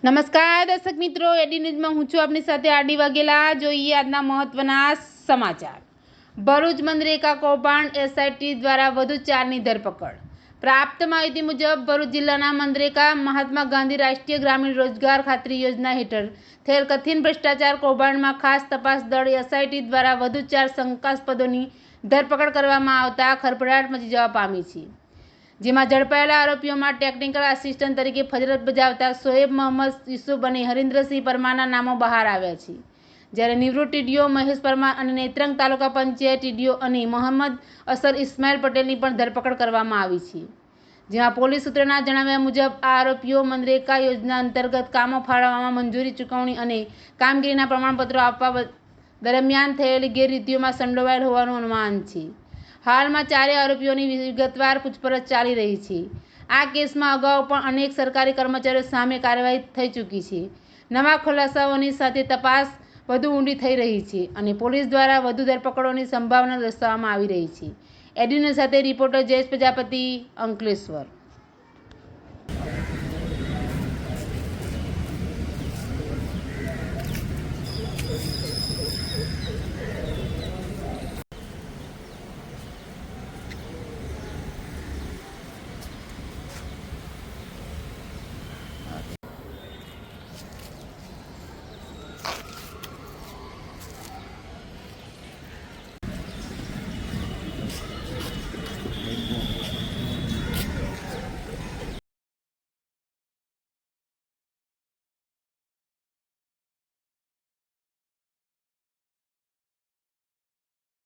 નમસ્કાર દર્શક મિત્રો, એડી ન્યૂઝમાં હું છું આપની સાથે આરડી વાઘેલા। જોઈએ આજના મહત્વના સમાચાર। ભરૂચ મનરેગા કૌભાંડ એસઆઈટી દ્વારા વધુ 4ની ધરપકડ। પ્રાપ્ત માહિતી મુજબ ભરૂચ જિલ્લાના મનરેગા મહાત્મા ગાંધી રાષ્ટ્રીય ગ્રામીણ રોજગાર ખાતરી યોજના હેઠળ થયેલ કથિત ભ્રષ્ટાચાર કૌભાંડમાં ખાસ તપાસ દળ એસઆઈટી દ્વારા વધુ 4 શંકાસ્પદોની ધરપકડ કરવામાં આવતા ખળભળાટ મચી જવા પામી છે। જેમાં ઝડપાયેલા આરોપીઓમાં ટેકનિકલ આસિસ્ટન્ટ તરીકે ફરજ બજાવતા શોએબ મોહમ્મદ યુસુફ અને હરિન્દ્રસિંહ પરમારના નામો બહાર આવ્યા છે। જ્યારે નિવૃત્ત ટીડીઓ મહેશ પરમાર અને નેત્રંગ તાલુકા પંચાયત ટીડીઓ અને મોહમ્મદ અસર ઇસ્માઇલ પટેલની પણ ધરપકડ કરવામાં આવી છે। જેમાં પોલીસ સૂત્રોના જણાવ્યા મુજબ આ આરોપીઓ મનરેગા યોજના અંતર્ગત કામો ફાળવવામાં મંજૂરી ચૂકવણી અને કામગીરીના પ્રમાણપત્રો આપવા દરમિયાન થયેલી ગેરરીતિઓમાં સંડોવાયેલ હોવાનું અનુમાન છે। હાલમાં 4 આરોપીઓની વિગતવાર પૂછપરછ ચાલી રહી છે। આ કેસમાં અગાઉ પણ અનેક સરકારી કર્મચારીઓ સામે કાર્યવાહી થઈ ચૂકી છે। નવા ખુલાસાઓની સાથે તપાસ વધુ ઊંડી થઈ રહી છે અને પોલીસ દ્વારા વધુ ધરપકડોની સંભાવના દર્શાવવામાં આવી રહી છે। એડી ન્યૂઝ સાથે રિપોર્ટર જયેશ પ્રજાપતિ, અંકલેશ્વર।